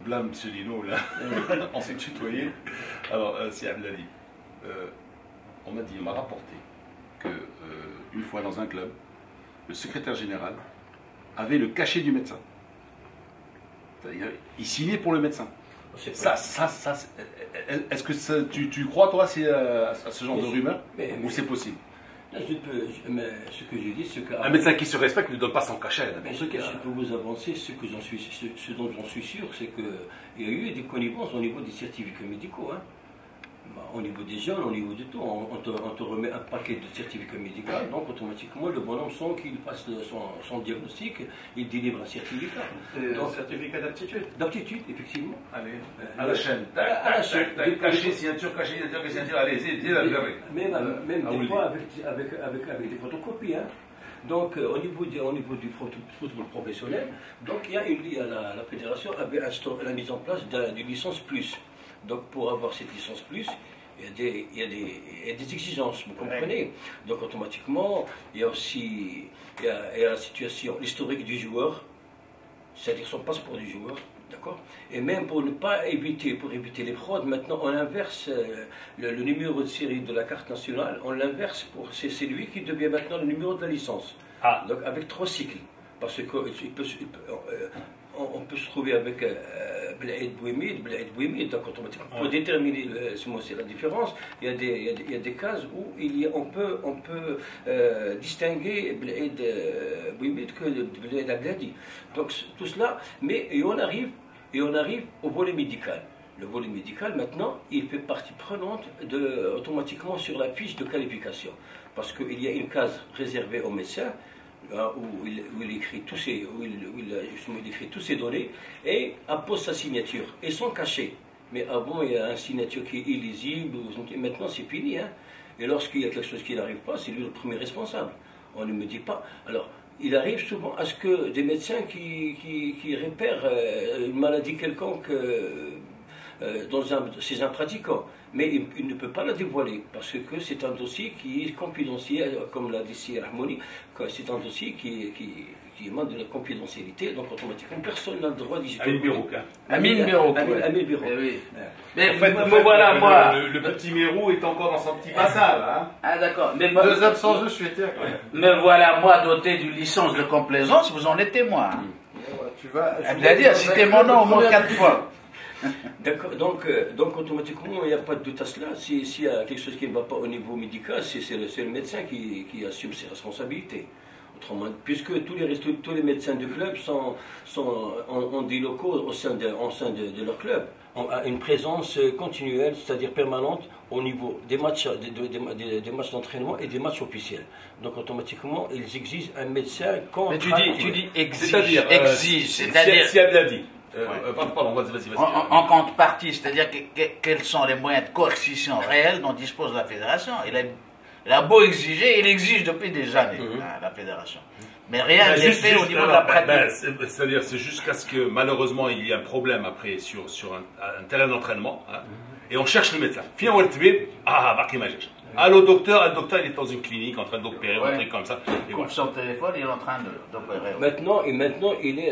blâme M. Lino, là. On s'est tutoyé. Alors, si Abdelali, on m'a rapporté que une fois dans un club, le secrétaire général avait le cachet du médecin. C'est-à-dire, il signait pour le médecin. Est-ce que tu crois, toi, à ce genre de rumeur? Ou c'est possible? Mais ce que je dis, c'est que... Un médecin qui se respecte ne donne pas son cachet. Ce que je peux vous avancer, ce dont j'en suis sûr, c'est qu'il y a eu des connivences au niveau des certificats médicaux. Hein. Au niveau des jeunes, au niveau de tout, on te remet un paquet de certificats médicaux, donc automatiquement le bonhomme, sans qu'il passe son diagnostic, il délivre un certificat. Un certificat d'aptitude. D'aptitude, effectivement. Allez, à la chaîne. À la chaîne. Caché, signature, allez, dis la vérité. Même des fois avec des photocopies. Hein. Donc au niveau du football professionnel, donc il y a la fédération avait instauré la mise en place d'une licence plus. Donc pour avoir cette licence plus, il y a des exigences, vous comprenez. Donc automatiquement, il y a aussi la situation, l'historique du joueur, c'est-à-dire son passeport du joueur, d'accord. Et même pour éviter les fraudes, maintenant on inverse le numéro de série de la carte nationale, on l'inverse c'est lui qui devient maintenant le numéro de la licence. Ah. Donc avec 3 cycles, parce que on peut se trouver avec Blaid Bouimid, donc automatiquement, pour déterminer c'est la différence, il y a des cas où on peut distinguer Blaid Bouimid que Blaid Agladi. Donc tout cela, et on arrive au volet médical. Le volet médical, maintenant, il fait partie prenante automatiquement sur la fiche de qualification, parce qu'il y a une case réservée aux médecins, où il écrit tous ces données et appose sa signature et son cachet. Mais avant, il y a une signature qui est illisible. Maintenant, c'est fini. Hein. Et lorsqu'il y a quelque chose qui n'arrive pas, c'est lui le premier responsable. On ne me dit pas. Alors, il arrive souvent à ce que des médecins qui repèrent une maladie quelconque chez un pratiquant, mais il ne peut pas la dévoiler parce que c'est un dossier qui est confidentiel, comme l'a dit Sir Harmoni, c'est un dossier qui demande de la confidentialité, donc automatiquement personne n'a le droit d'y jeter. Amine Birouk. Mais en fait, voilà, moi. Le petit Mérou est encore dans son petit passage. Hein. Ah d'accord. 2 absences de suite. Mais voilà, moi doté d'une licence de complaisance, vous en êtes témoin. Abdelali a cité mon nom au moins 4 fois. D'accord, donc automatiquement il n'y a pas de doute à cela. S'il y a quelque chose qui ne va pas au niveau médical, c'est le médecin qui assume ses responsabilités. Autrement, puisque tous les médecins du club ont des locaux au sein de leur club, ont une présence continuelle, c'est-à-dire permanente, au niveau des matchs d'entraînement et des matchs officiels. Donc automatiquement, ils exigent un médecin contractuel. Mais tu dis exige, c'est-à-dire... Si elle l'a dit. Pardon, vas-y. En contrepartie, c'est-à-dire quels sont les moyens de coercition réels dont dispose la fédération. Il a beau exiger, il exige depuis des années, la fédération. Mais rien n'est fait au niveau de la pratique. C'est-à-dire, c'est jusqu'à ce que malheureusement il y ait un problème après sur un terrain d'entraînement, hein, et on cherche le médecin. Finalement, allô docteur, il est dans une clinique en train d'opérer, un truc comme ça. Il coupe son téléphone, il est en train d'opérer. Maintenant,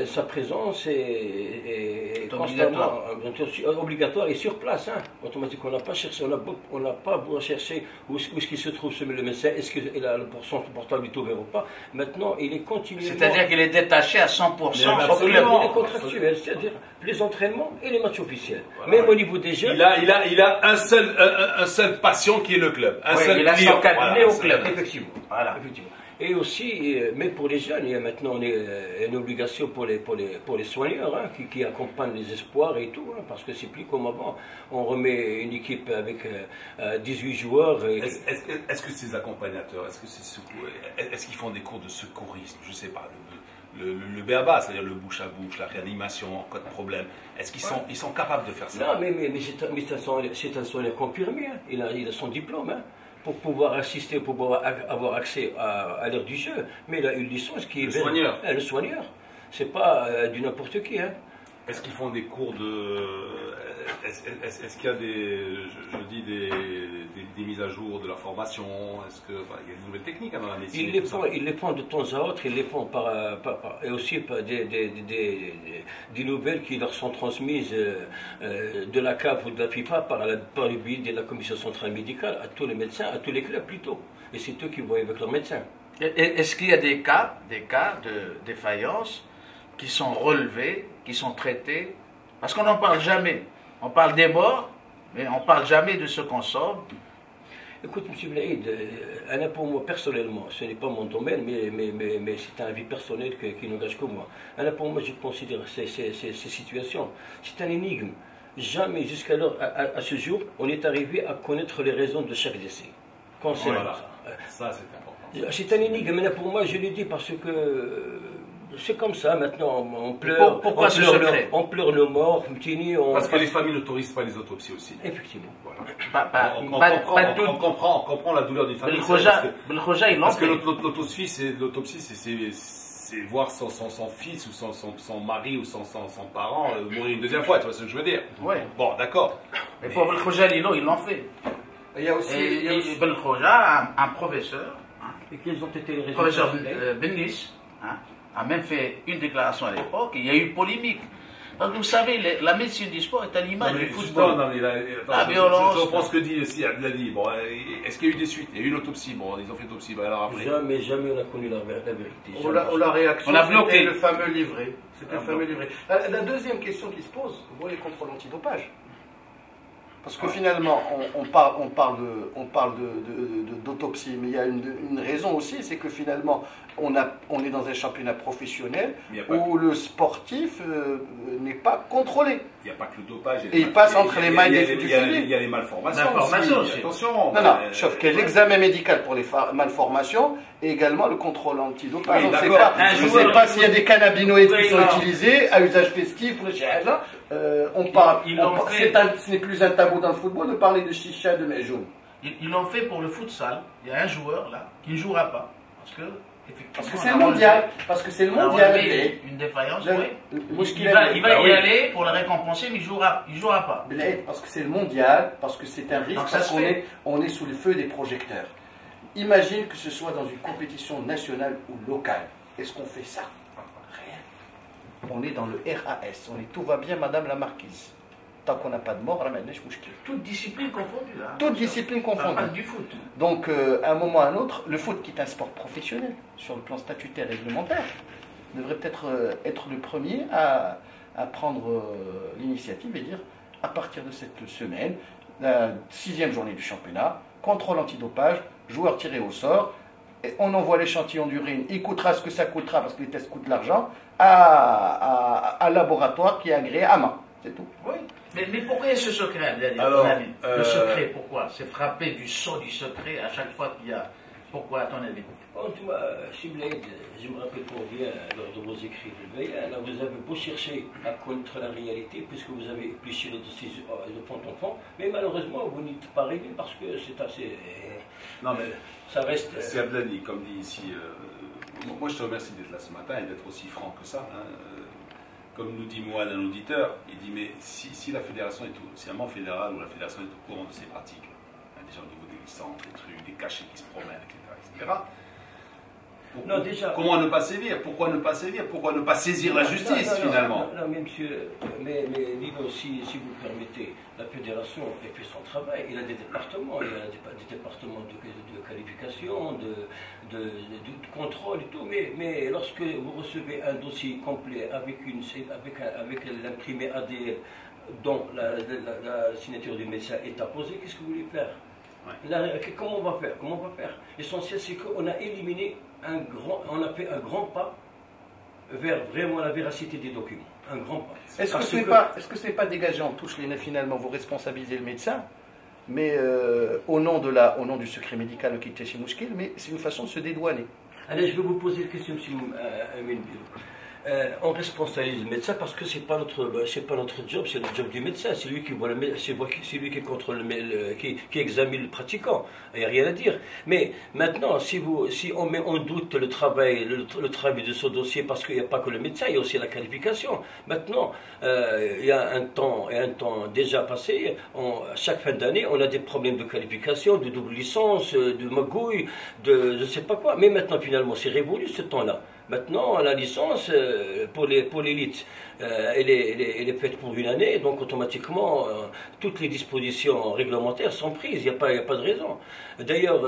sa présence est constamment obligatoire et sur place. Hein. Automatiquement, on n'a pas besoin de chercher où est-ce qu'il se trouve le médecin, est-ce qu'il a son portable est ouvert ou pas. Maintenant, il est continuellement... C'est-à-dire qu'il est détaché à 100% au club. Il est contractuel, c'est-à-dire les entraînements et les matchs officiels. Voilà, même au niveau des jeunes... Il a un seul patient qui est le club. Il a son cabinet au club. Effectivement. Voilà. Effectivement. Et aussi, mais pour les jeunes, il y a maintenant une obligation pour les soigneurs qui accompagnent les espoirs et tout, parce que c'est plus comme avant. On remet une équipe avec 18 joueurs. Est-ce que ces accompagnateurs, est-ce qu'ils font des cours de secourisme? Je ne sais pas. Le BABA, c'est-à-dire le bouche à bouche, la réanimation en cas de problème, est-ce qu'ils sont capables de faire ça? Non, mais c'est un soigneur confirmé, hein. Il a son diplôme, hein, pour pouvoir assister, pour pouvoir avoir accès à l'heure du jeu. Mais il a une licence qui est... Le soigneur. Le soigneur. C'est pas du n'importe qui, hein. Est-ce qu'ils font des cours de... Est-ce qu'il y a des mises à jour de la formation? Est-ce qu'il y a de nouvelles techniques dans la médecine? Ils les font de temps à autre, ils les font et aussi par des nouvelles qui leur sont transmises de la CAF ou de la FIFA par le biais de la Commission centrale médicale à tous les médecins, à tous les clubs plutôt. Et c'est eux qui vont avec leurs médecins. Est-ce qu'il y a des cas de défaillance qui sont relevés, qui sont traités? Parce qu'on n'en parle jamais. On parle des morts, mais on ne parle jamais de ce qu'on sauve. Écoute, M. Blaïd, pour moi personnellement, ce n'est pas mon domaine, mais c'est un avis personnel qui n'engage que moi. Pour moi, je considère ces situations, c'est un énigme. Jamais jusqu'alors, à ce jour, on est arrivé à connaître les raisons de chaque décès. Voilà. Ça, c'est important. C'est un énigme. Maintenant, pour moi, je l'ai dit parce que c'est comme ça. Maintenant, on pleure. Pourquoi ce secret? On pleure le mort. Parce que les familles n'autorisent pas les autopsies aussi. Effectivement. Voilà. On comprend la douleur d'une famille. Parce que l'autopsie, c'est voir son fils ou son mari ou son parent mourir une deuxième fois. Tu vois ce que je veux dire? Ouais. Bon, d'accord. Mais pour Belkhoja, ils l'ont fait. Il y a aussi, Belkhoja, un professeur, Et quels ont été les le résultats? professeur Bennis, a même fait une déclaration à l'époque, il y a eu polémique. Donc vous savez, la médecine du sport est à l'image du football. La violence. Je reprends ce que dit aussi Abdelhadi. Bon, est-ce qu'il y a eu des suites? Il y a eu l'autopsie. Bon, ils ont fait l'autopsie. Ben alors après. Jamais on n'a connu la vérité. la réaction, On a bloqué. c'était le fameux livret. C'était le fameux livret. La deuxième question qui se pose, vous voyez, les contrôles antidopage. Parce que finalement, on parle d'autopsie, mais il y a une raison aussi, c'est que finalement, on est dans un championnat professionnel où le sportif n'est pas contrôlé. Il n'y a pas que le dopage. Et il passe entre les mailles du filet. Il y a les malformations. Aussi. Attention. Non, sauf qu'il y a l'examen médical pour les malformations et également le contrôle antidopage. Oui, On ne sait d'accord. pas s'il y a des cannabinoïdes qui sont utilisés à usage festif. Ce n'est plus un tabou dans le football de parler de chicha, de méjoum. Ils l'ont fait pour le futsal. Il y a un joueur là qui ne jouera pas. Parce que c'est le mondial. Parce que c'est le mondial. Une défaillance, oui. Il Il va y aller pour le récompenser, mais il ne jouera pas. Parce que c'est le mondial, parce que c'est un risque, parce qu'on est sous le feu des projecteurs. Imagine que ce soit dans une compétition nationale ou locale. Est-ce qu'on fait ça? Rien. On est dans le RAS. Tout va bien, Madame la Marquise. Tant qu'on n'a pas de mort, toute discipline confondue. Toute discipline confondue. Du foot. Donc, à un moment ou à un autre, le foot, qui est un sport professionnel, sur le plan statutaire et réglementaire, devrait peut-être être le premier à prendre l'initiative et dire, à partir de cette semaine, la 6e journée du championnat, contrôle antidopage, joueurs tirés au sort, et on envoie l'échantillon d'urine, il coûtera ce que ça coûtera, parce que les tests coûtent de l'argent, à un laboratoire qui est agréé à main. C'est tout. Oui. Mais pourquoi ce secret, Alors, le secret, pourquoi? C'est frapper du sceau du secret à chaque fois qu'il y a. Pourquoi, à ton avis? Je me rappelle pour bien, lors de vos écrits de veille, là, vous avez beau chercher à connaître la réalité, puisque vous avez épluché le dossier de fond en fond, mais malheureusement, vous n'y êtes pas arrivé parce que c'est assez. Non, mais ça reste. C'est Abdelhadi, comme dit ici. Moi, je te remercie d'être là ce matin et d'être aussi franc que ça. Comme nous dit Moine, un auditeur, il dit mais si la fédération est si un membre fédéral ou la fédération est au courant de ces pratiques, déjà au niveau des licences, des trucs, des cachets qui se promènent, etc. Non, déjà, comment ne pas sévir? Pourquoi ne pas sévir? Pourquoi ne pas saisir la justice finalement? Non, mais monsieur, mais Lino, si vous le permettez, la fédération fait son travail. Il a des départements, il a des départements de qualification, de contrôle et tout. Mais lorsque vous recevez un dossier complet avec l'imprimé ADL dont la signature du médecin est apposée, qu'est-ce que vous voulez faire? Comment on va faire? L'essentiel, c'est qu'on a éliminé on a fait un grand pas vers vraiment la véracité des documents. Un grand pas. Est-ce que ce n'est pas dégagé en touche les nez, finalement, vous responsabilisez le médecin, mais au nom du secret médical qui était chez Mouchkil, mais c'est une façon de se dédouaner. Allez, je vais vous poser une question, M. Amin. on responsabilise le médecin parce que c'est pas notre job, c'est le job du médecin. C'est lui qui voit c'est lui qui contrôle qui examine le pratiquant. Il n'y a rien à dire. Mais maintenant, si on met en doute le travail de ce dossier, parce qu'il n'y a pas que le médecin, il y a aussi la qualification. Maintenant, il y a un temps déjà passé. À chaque fin d'année, on a des problèmes de qualification, de double licence, de magouille, de je ne sais pas quoi. Mais maintenant, finalement, c'est révolu ce temps-là. Maintenant, la licence, pour l'élite, elle est faite pour une année, donc automatiquement, toutes les dispositions réglementaires sont prises, il n'y a pas de raison. D'ailleurs,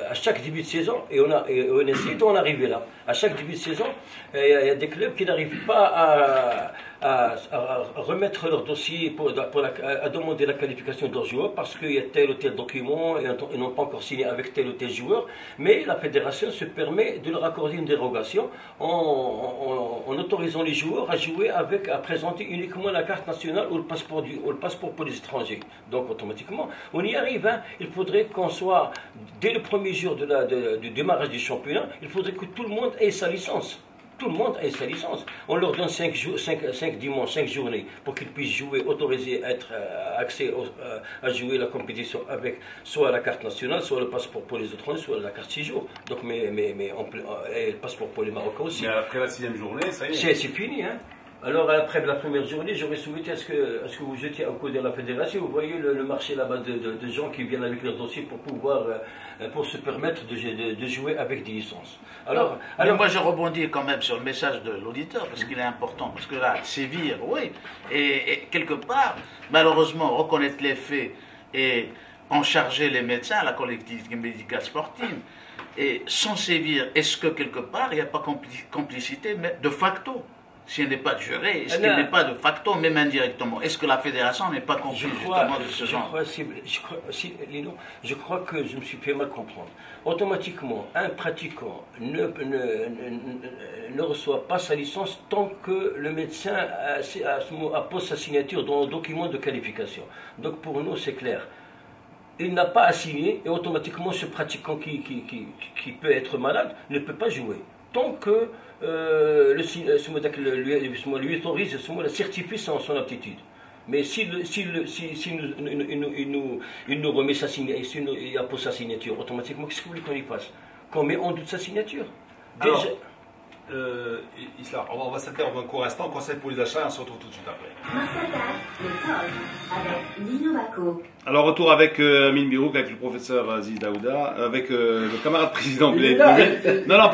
à chaque début de saison, et on essaie d'en arriver là, à chaque début de saison, il y a des clubs qui n'arrivent pas à remettre leur dossier à demander la qualification de leurs joueurs parce qu'il y a tel ou tel document et ils n'ont pas encore signé avec tel ou tel joueur, mais la fédération se permet de leur accorder une dérogation en autorisant les joueurs à jouer à présenter uniquement la carte nationale ou le passeport pour les étrangers. Donc automatiquement, on y arrive. Hein. Il faudrait qu'on soit, dès le premier jour du démarrage du championnat, il faudrait que tout le monde ait sa licence. Tout le monde a sa licence. On leur donne 5 dimanches, 5 journées pour qu'ils puissent jouer, autorisés à être accès à jouer la compétition avec soit la carte nationale, soit le passeport pour les étrangers, soit la carte 6 jours. Donc, et le passeport pour les Marocains aussi. Mais après la 6e journée, ça y est. C'est fini, hein. Alors après la première journée, j'aurais souhaité est-ce que vous jetiez un coup de la fédération. Vous voyez le marché là-bas de gens qui viennent avec leur dossier pour se permettre de jouer avec des licences. Alors moi je rebondis quand même sur le message de l'auditeur parce qu'il est important, parce que là, sévir, oui, et quelque part, malheureusement, reconnaître les faits et en charger les médecins, la collectivité médicale sportive, et sans sévir, est-ce que quelque part il n'y a pas complicité, mais de facto? Si elle n'est pas jurée, est-ce qu'elle n'est pas de facto, même indirectement? Est-ce que la fédération n'est pas complice justement de ce genre? Lino, je crois que je me suis fait mal comprendre. Automatiquement, un pratiquant ne reçoit pas sa licence tant que le médecin appose sa signature dans le document de qualification. Donc pour nous, c'est clair. Il n'a pas à signer et automatiquement ce pratiquant qui peut être malade ne peut pas jouer. Tant que lui autorise, le certifie son aptitude. Mais s'il nous remet sa signature, s'il appose sa signature, automatiquement, qu'est-ce que vous voulez qu'on y fasse? Qu'on met en doute sa signature? Alors, Isla, on va s'interrompre un court instant, conseil pour les achats, et on se retrouve tout de suite après. Avec Lino Baco. Alors, retour avec Amin Birouk, avec le professeur Aziz Daouda, avec le camarade président Blaise. Non,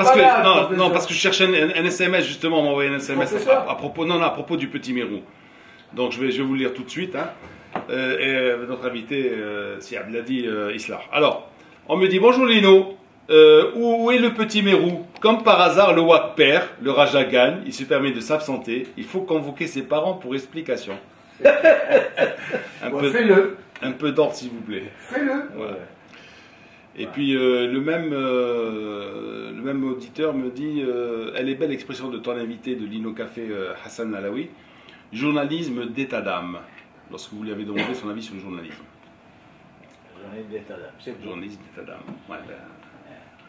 parce que je cherchais un SMS, justement, on m'a envoyé un SMS à propos du petit Mérou. Donc, je vais vous le lire tout de suite. Hein. Et notre invité, c'est Abdelhadi Isla. Alors, on me dit, bonjour Lino. Où est le petit Mérou? Comme par hasard, le WAC perd, le Raja gagne, il se permet de s'absenter. Il faut convoquer ses parents pour explication. Fais-le. Un peu d'ordre, s'il vous plaît. Fais-le. Ouais. Et puis, le même auditeur me dit elle est belle l'expression de ton invité de Lino Café, Hassan Alaoui. Journalisme d'état d'âme. Lorsque vous lui avez demandé son avis sur le journalisme. Journalisme d'état d'âme, c'est bon. Journalisme d'état d'âme. Ouais,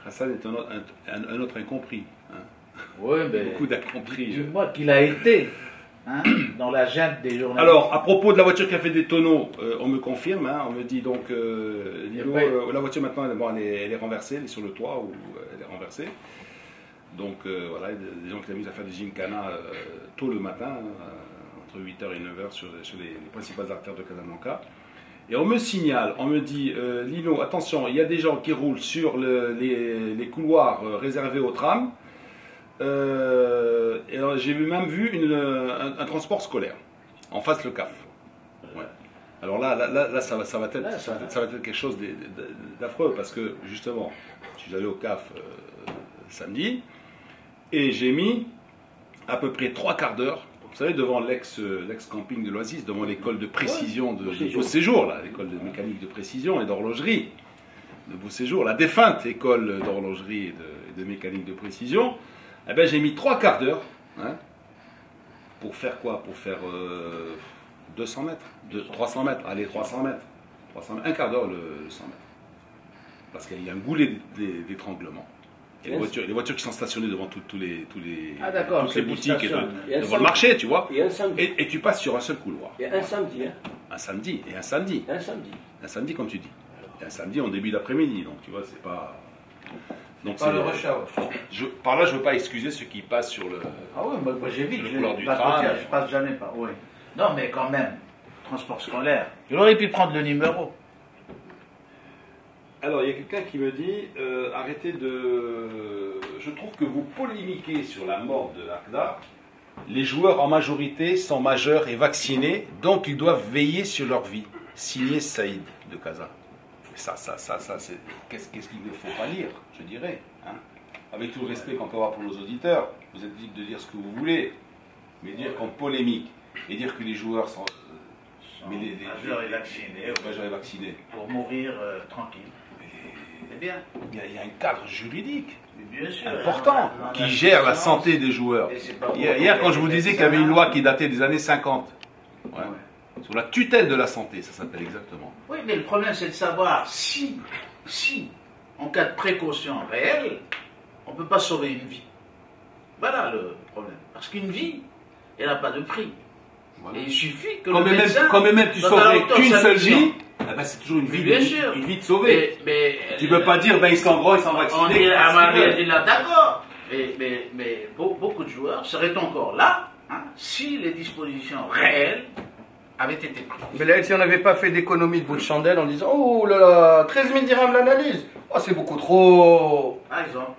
Hassan est un autre incompris. Hein. Oui, mais beaucoup d'incompris. Dis-moi qu'il a été dans la junte des journalistes. Alors, à propos de la voiture qui a fait des tonneaux, on me confirme, hein, on me dit donc, la voiture maintenant, elle est renversée, elle est sur le toit ou elle est renversée. Donc voilà, il y a des gens qui s'amusent à faire des gymkhana tôt le matin, entre 8h et 9h sur les principales artères de Casablanca. Et on me signale, on me dit, Lino, attention, il y a des gens qui roulent sur les couloirs réservés aux trams. Et j'ai même vu un transport scolaire, en face le CAF. Ouais. Alors là ça va être quelque chose d'affreux, parce que justement, je suis allé au CAF samedi, et j'ai mis à peu près 3/4 d'heure. Vous savez, devant l'ex-camping de l'Oasis, devant l'école de précision de Beauséjour, l'école de mécanique de précision et d'horlogerie de Beauséjour, la défunte école d'horlogerie et de mécanique de précision, eh ben, j'ai mis 3/4 d'heure pour faire quoi? Pour faire 200 mètres, 300 mètres, allez, 300 mètres, un quart d'heure le 100 mètres. Parce qu'il y a un goulet d'étranglement. Les voitures qui sont stationnées devant Ah, d'accord, toutes les boutiques et Et un devant le marché, tu vois. Et un samedi. Et tu passes sur un seul couloir. Et un samedi, hein. Un samedi, et un samedi. Un samedi. Un samedi, comme tu dis. Et un samedi en début d'après-midi, donc tu vois, c'est pas... Donc Pas le rush hour. Par là, je ne veux pas excuser ceux qui passent sur le... Ah oui, moi j'évite. Le couloir du Pas tram, routière, mais- je passe jamais par. Oui. Non, mais quand même, transport scolaire. Il aurait pu prendre le numéro. Alors, il y a quelqu'un qui me dit, arrêtez de... Je trouve que vous polémiquez sur la mort de l'ACDA. Les joueurs en majorité sont majeurs et vaccinés, donc ils doivent veiller sur leur vie. Signé Saïd de Casa. Ça, c'est... Qu'est-ce qu'il ne faut pas lire, je dirais. Hein. Avec tout le respect qu'on peut avoir pour nos auditeurs, vous êtes libre de dire ce que vous voulez, mais dire qu'on polémique et dire que les joueurs sont... mais Majeurs et vaccinés. majeurs et vaccinés. Pour mourir tranquille. C'est bien. Il y a un cadre juridique Mais bien sûr. important qui gère la santé des joueurs. Et c'est pas Hier, quand je vous disais qu'il y avait une loi qui datait des années 50, Ouais. sur la tutelle de la santé, ça s'appelle exactement. Oui, mais le problème, c'est de savoir si, en cas de précaution réelle, on ne peut pas sauver une vie. Voilà le problème. Parce qu'une vie, elle n'a pas de prix. Voilà. Et il suffit que Quand le médecin... même tu dans sauverais la qu'une seule autorisation. vie, eh ben, c'est toujours une vie, Bien sûr. une vie de sauver. Mais, Tu peux pas dire, ben, ils sont gros, ils sont on vaccinés. est à parce qu'ils Marie veulent. dit là, d'accord. Mais beaucoup de joueurs seraient encore là si les dispositions réelles avaient été prises. Mais là, si on n'avait pas fait d'économie de bout de chandelle en disant oh là là, 13 000 dirhams l'analyse, oh, c'est beaucoup trop. Par exemple.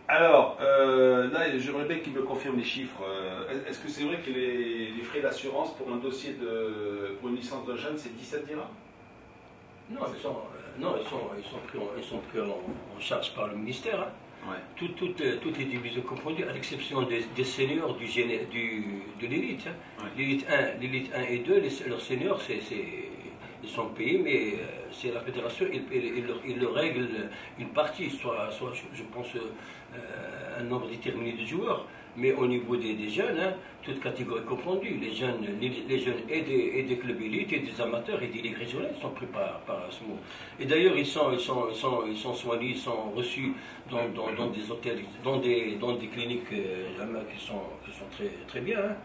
Alors, là, j'aimerais bien qu'il me confirme les chiffres. Est-ce que c'est vrai que les frais d'assurance pour un dossier pour une licence de jeune, c'est 17 dirhams? Non, ils sont pris en charge par le ministère. Hein. Ouais. Toutes les divisions confondues, à l'exception des seniors de l'élite. Hein. Ouais. L'élite 1 et 2, leurs seniors, ils sont payés, mais c'est la fédération, il leur règle une partie, soit je pense, un nombre déterminé de joueurs. Mais au niveau des jeunes, hein, toutes catégories confondues, les jeunes et des clubs élites, et des amateurs, et des ligues régionales sont pris par SMO. Et d'ailleurs, ils sont soignés, ils sont reçus dans des hôtels, dans des cliniques qui sont très, très bien. Hein.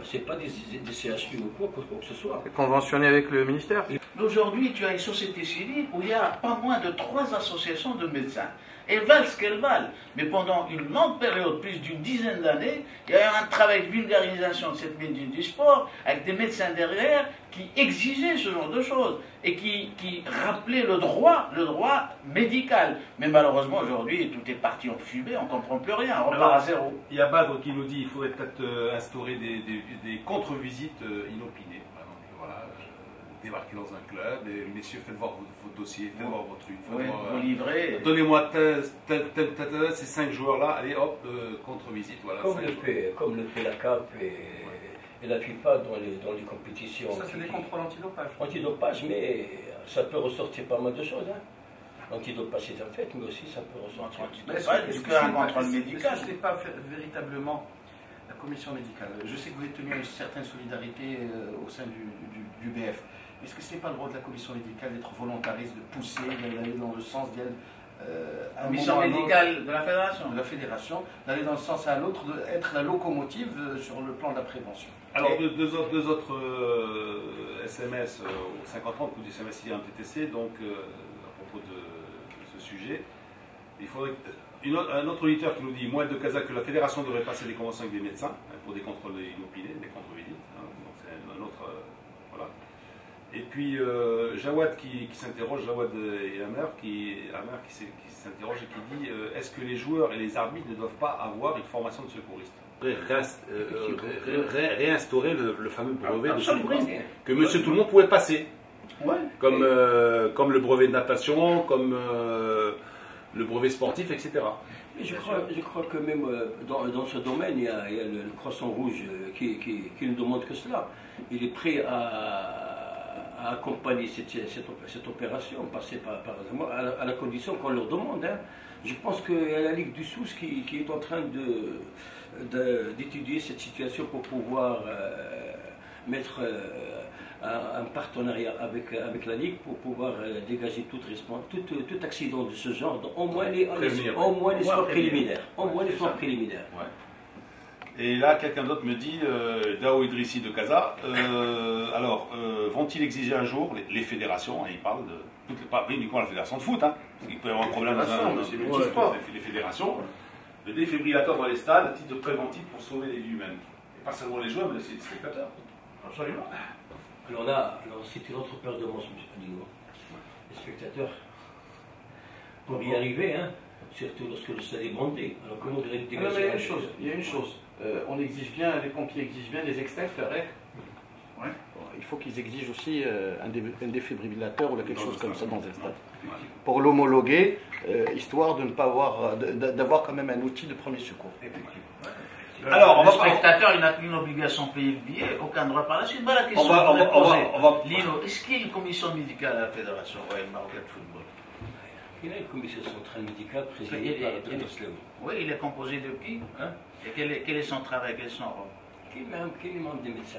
Ce n'est pas des CHU ou quoi que ce soit. Conventionné avec le ministère. Aujourd'hui, tu as une société civile où il y a pas moins de 3 associations de médecins. Elles valent ce qu'elles valent. Mais pendant une longue période, plus d'une dizaine d'années, il y a eu un travail de vulgarisation de cette médecine du sport, avec des médecins derrière, qui exigeaient ce genre de choses, et qui rappelaient le droit médical. Mais malheureusement, aujourd'hui, tout est parti en fumée, on ne comprend plus rien, on repart à zéro. Il y a Badr qui nous dit qu'il faudrait peut-être instaurer des contre-visites inopinées. Par exemple, voilà, débarquer dans un club et messieurs, faites voir vos dossiers, faites voir vos trucs. Oui, vous livrez. Donnez-moi ces 5 joueurs-là, allez hop, contre-visite. Voilà, Comme le fait la CAP et la FIFA dans les compétitions. Ça, c'est des contrôles antidopage. Antidopage, mais ça peut ressortir pas mal de choses. Hein. L'antidopage, c'est un fait, mais aussi ça peut ressortir. Est-ce qu'un contrôle médical, ce n'est pas véritablement la commission médicale? Je sais que vous êtes tenu à une certaine solidarité au sein du BF. Est-ce que ce n'est pas le rôle de la commission médicale d'être volontariste, de pousser, d'aller dans le sens d'elle la mission médicale de la fédération, d'aller dans le sens à l'autre, d'être la locomotive sur le plan de la prévention? Alors, deux autres SMS au 50 ans, coup du SMS hier en TTC, donc à propos de ce sujet. Il faudrait un autre auditeur qui nous dit moins de Casa que la fédération devrait passer des conventions avec des médecins pour des contrôles inopinés, des contre-visites. Hein, donc c'est un autre. Voilà. Et puis Jawad qui s'interroge, Jawad et Amer qui s'interroge et qui dit est-ce que les joueurs et les arbitres ne doivent pas avoir une formation de secouriste? Réinstaurer le fameux brevet de secouriste que Monsieur Tout le Monde pouvait passer. Ouais. Comme le brevet de natation, comme le brevet sportif, etc. Mais je crois que même dans ce domaine, il y a le Croissant Rouge qui ne demande que cela. Il est prêt à accompagner cette opération, passer à la condition qu'on leur demande. Hein. Je pense qu'il y a la Ligue du Sousse qui est en train d'étudier cette situation pour pouvoir mettre un partenariat avec la Ligue pour pouvoir dégager tout accident de ce genre, au moins les soins préliminaires. Ouais. Et là, quelqu'un d'autre me dit, Dao Idrissi de Casa, vont-ils exiger un jour, les fédérations, hein, ils parlent de, pas uniquement la fédération de foot, hein, parce qu'il peut y avoir un problème dans les fédérations, le défibrillateur dans les stades à titre préventif pour sauver les vies humaines. Et pas seulement les joueurs, mais aussi les spectateurs. Absolument. Alors c'est une autre peur de monstre, M. Padigo. Les spectateurs, pour y arriver, hein, surtout lorsque le stade est bondé. Alors comment on dirait il y a une chose. On exige bien, les pompiers exigent bien des extincteurs. Ouais. Il faut qu'ils exigent aussi un défibrillateur ou quelque chose comme ça dans un stade. Pour l'homologuer, histoire de ne pas avoir, d'avoir quand même un outil de premier secours. Alors, le spectateur, il n'a qu'une obligation de payer le billet, aucun droit par la suite. Voilà la question que je voulais poser. Lino, est-ce qu'il y a une commission médicale à la Fédération royale marocaine de football? Il y a une commission centrale médicale présidée par le président Slaoui. Oui, il est composé de qui, hein? Et quel est son travail, quel est son rôle? Qui est membre des médecins?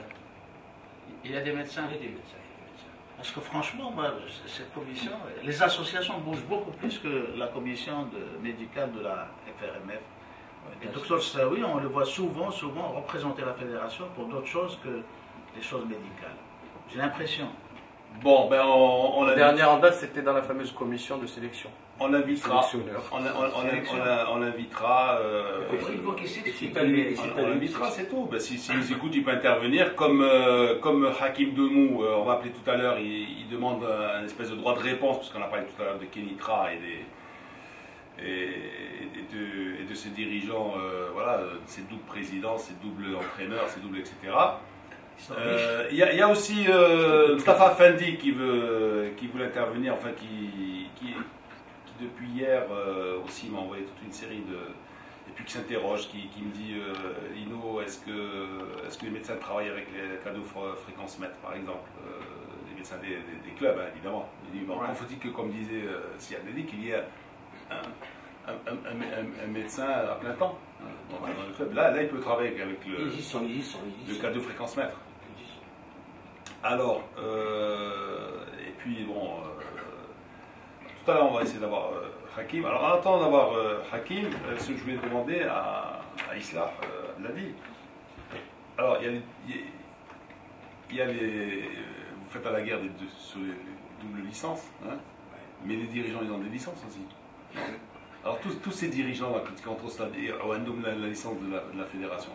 Il y a des médecins? Il y a des médecins. Parce que franchement, moi, cette commission, les associations bougent beaucoup plus que la commission médicale de la FRMF. Et Dr Slaoui, on le voit souvent représenter la fédération pour d'autres choses que les choses médicales. J'ai l'impression. Bon, ben la dernière en date, c'était dans la fameuse commission de sélection. On l'invitera. On l'invitera. Il faut qu'il s'explique. On l'invitera, c'est tout. Ben, si nous écoute, il peut intervenir. Comme Hakim Demou, on va appeler tout à l'heure, il demande un espèce de droit de réponse, puisqu'on a parlé tout à l'heure de Kenitra et de ses dirigeants, voilà, ses doubles présidents, ses doubles entraîneurs, ses doubles, etc. Il y a aussi Mustafa Fendi qui voulait intervenir, enfin qui depuis hier aussi m'a envoyé toute une série et puis qui s'interroge, qui me dit Lino, est-ce que les médecins travaillent avec les cadeaux fréquence mètre par exemple, les médecins des clubs, hein, évidemment. Il dit, bon, faut-il que, comme disait Siad Dedi, qu'il y ait un médecin à plein temps dans le club. Là, il peut travailler avec le cadeau fréquence mètre. Alors, et puis bon, tout à l'heure on va essayer d'avoir Hakim. Alors en attendant d'avoir Hakim, ce que je voulais demander à Islah Ladi. Alors il y a vous faites à la guerre sur les doubles licences, hein, mais les dirigeants ils ont des licences aussi. Alors tous ces dirigeants là, qui contre ça, la licence de la fédération,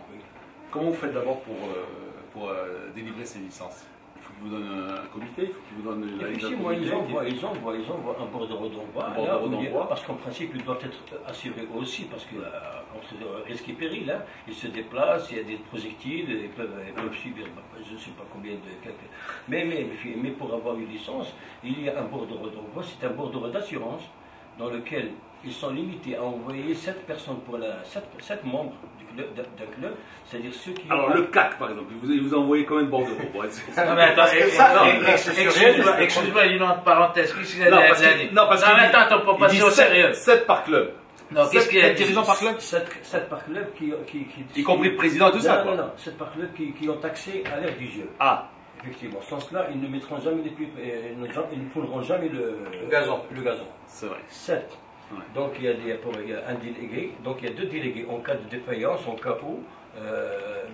comment vous faites d'abord pour délivrer ces licences? Il faut qu'ils vous donnent un comité, il faut qu'ils vous donnent la licence. Ils envoient un bordereau d'envoi, parce qu'en principe ils doivent être assurés aussi, parce que contre risque et péril, hein, ils se déplacent, il y a des projectiles, ils peuvent subir, je ne sais pas combien de... Mais pour avoir une licence, il y a un bordereau d'envoi, c'est un bordereau d'assurance dans lequel ils sont limités à envoyer 7 personnes pour 7 membres d'un club, c'est-à-dire ceux qui... Alors le CAC par exemple, il vous a envoyé combien de bordereaux? Non mais attends, excuse-moi, une autre parenthèse, qu'est-ce qu'il a dit? Non, parce que... attends, on peut passer au sérieux. 7 par club. Non, qu'est-ce qu'il a dit? Dirigeants par club? 7 par club qui... Y compris le président et tout ça? Non, 7 par club qui ont accès à l'ère du jeu. Ah. Effectivement, sans cela, ils ne mettront jamais ils ne fouleront jamais le gazon. C'est vrai. 7. Ouais. Donc il y a un délégué, donc il y a 2 délégués en cas de défaillance, en cas où,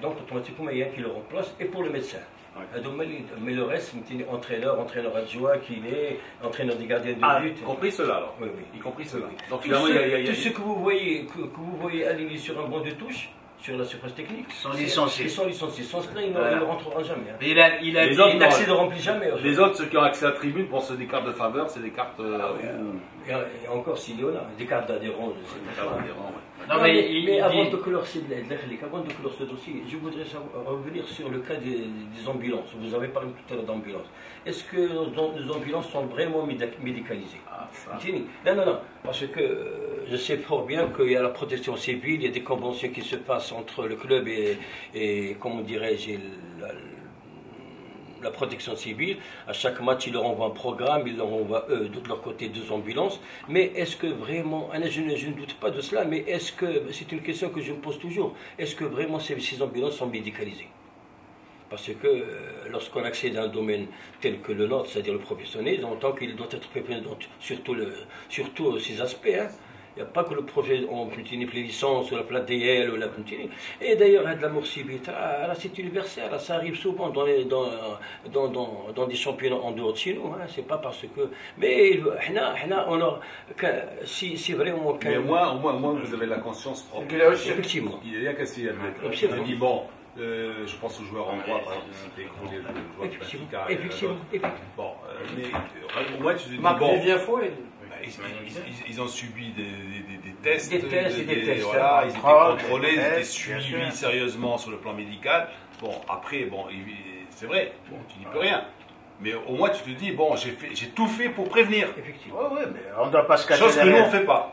donc automatiquement il y a un qui le remplace, et pour le médecin. Ouais. Donc, mais le reste, entraîneur adjoint, kiné, entraîneur des gardiens de but. Y compris cela alors? Oui. Y compris cela. Donc finalement, tout ce que vous voyez aligné sur un banc de touche, sur la surface technique, sont licenciés. Ils sont licenciés. Sans cela, ils ne rentreront jamais. Hein. Il n'accès ne remplit jamais. Les autres, ceux qui ont accès à la tribune, pour ceux des cartes de faveur, c'est des cartes. Et encore s'il y en a, des cartes d'adhérents. Non, mais avant de clore ce dossier, je voudrais revenir sur le cas des ambulances. Vous avez parlé tout à l'heure d'ambulances. Est-ce que nos ambulances sont vraiment médicalisées? Non, parce que je sais fort bien qu'il y a la protection civile, il y a des conventions qui se passent entre le club et comment dirais-je, la protection civile. À chaque match, ils leur envoient un programme, ils leur envoient eux de leur côté 2 ambulances. Mais est-ce que vraiment, je ne doute pas de cela, mais est-ce que, c'est une question que je me pose toujours, est-ce que vraiment ces ambulances sont médicalisées? Parce que lorsqu'on accède à un domaine tel que le nôtre, c'est-à-dire le professionnel, on entend qu'il doit être préparé dans surtout ces aspects. Hein. Il n'y a pas que le projet, on continue les licences, ou la plate DL, ou la continue. Et d'ailleurs, de l'amour civil, c'est universel, ça arrive souvent dans des championnats en dehors de chez nous. Hein. C'est pas parce que. Mais si vraiment. Mais au moins, vous avez la conscience propre. Effectivement. Il y a qu'à s'y admettre. Je dis, bon, je pense aux joueurs hongrois, par exemple, qui étaient écroulés, le joueur de Effectivement. Bon, mais au moins, tu te dis, Marc bon. Ils ont subi des tests. Des tests. Voilà, ils étaient contrôlés, ils étaient suivis sérieusement sur le plan médical. Bon, après, bon, c'est vrai, bon, tu n'y peux rien. Mais au moins, tu te dis, bon, j'ai tout fait pour prévenir. Effectivement. Oui, mais on ne doit pas se cacher Chose que nous, derrière. on ne fait pas.